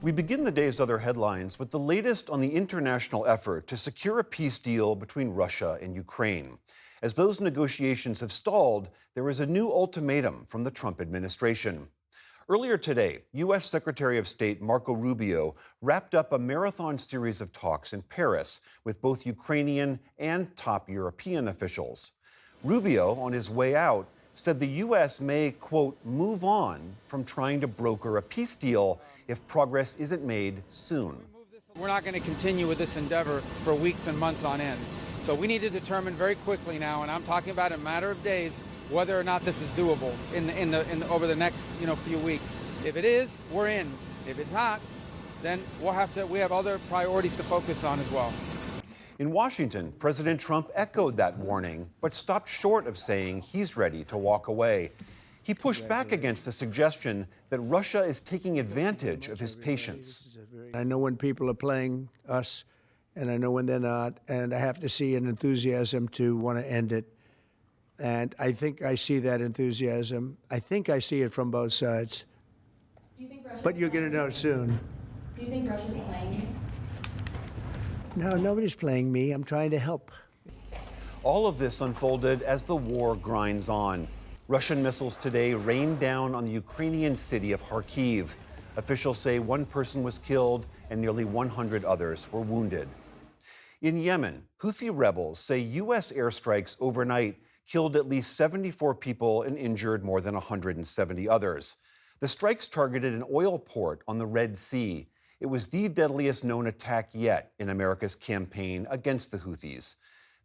We begin the day's other headlines with the latest on the international effort to secure a peace deal between Russia and Ukraine. As those negotiations have stalled, there is a new ultimatum from the Trump administration. Earlier today, U.S. Secretary of State Marco Rubio wrapped up a marathon series of talks in Paris with both Ukrainian and top European officials. Rubio, on his way out, said the U.S. may, quote, move on from trying to broker a peace deal if progress isn't made soon. We're not going to continue with this endeavor for weeks and months on end. So we need to determine very quickly now, and I'm talking about in a matter of days, whether or not this is doable over the next few weeks. If it is, we're in. If it's not, then we have other priorities to focus on as well. In Washington, President Trump echoed that warning, but stopped short of saying he's ready to walk away. He pushed back against the suggestion that Russia is taking advantage of his patience. I know when people are playing us, and I know when they're not, and I have to see an enthusiasm to want to end it. And I think I see that enthusiasm. I think I see it from both sides. Do you think but you're going to know soon. Do you think Russia's playing you? No, nobody's playing me. I'm trying to help. All of this unfolded as the war grinds on. Russian missiles today rained down on the Ukrainian city of Kharkiv. Officials say one person was killed and nearly 100 others were wounded. In Yemen, Houthi rebels say U.S. airstrikes overnight killed at least 74 people and injured more than 170 others. The strikes targeted an oil port on the Red Sea. It was the deadliest known attack yet in America's campaign against the Houthis.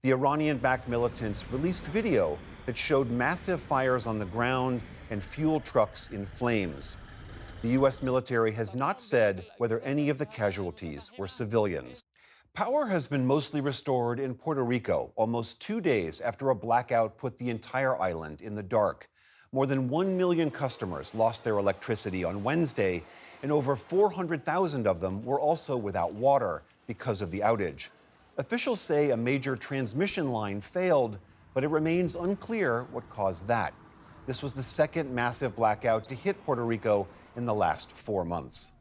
The Iranian-backed militants released video that showed massive fires on the ground and fuel trucks in flames. The U.S. military has not said whether any of the casualties were civilians. Power has been mostly restored in Puerto Rico almost 2 days after a blackout put the entire island in the dark. More than 1 million customers lost their electricity on Wednesday, and over 400,000 of them were also without water because of the outage. Officials say a major transmission line failed, but it remains unclear what caused that. This was the second massive blackout to hit Puerto Rico in the last 4 months.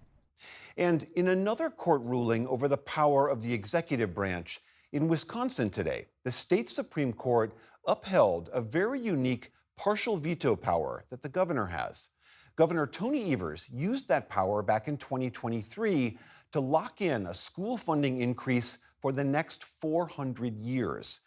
And in another court ruling over the power of the executive branch, in Wisconsin today, the state Supreme Court upheld a very unique partial veto power that the governor has. Governor Tony Evers used that power back in 2023 to lock in a school funding increase for the next 400 years.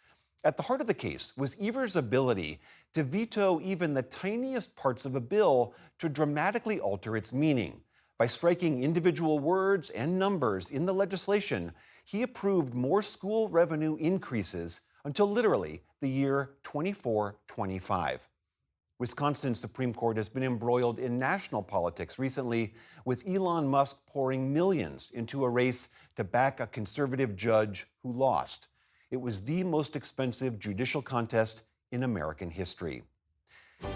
At the heart of the case was Evers' ability to veto even the tiniest parts of a bill to dramatically alter its meaning. By striking individual words and numbers in the legislation, he approved more school revenue increases until literally the year 2425. Wisconsin's Supreme Court has been embroiled in national politics recently, with Elon Musk pouring millions into a race to back a conservative judge who lost. It was the most expensive judicial contest in American history.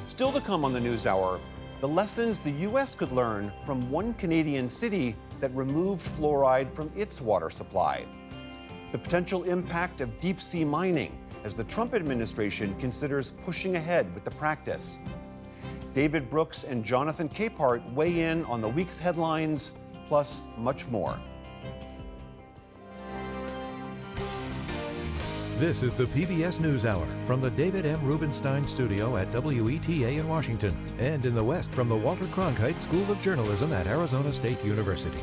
Still to come on the NewsHour, the lessons the U.S. could learn from one Canadian city that removed fluoride from its water supply. The potential impact of deep-sea mining as the Trump administration considers pushing ahead with the practice. David Brooks and Jonathan Capehart weigh in on the week's headlines, plus much more. This is the PBS NewsHour from the David M. Rubenstein Studio at WETA in Washington, and in the West from the Walter Cronkite School of Journalism at Arizona State University.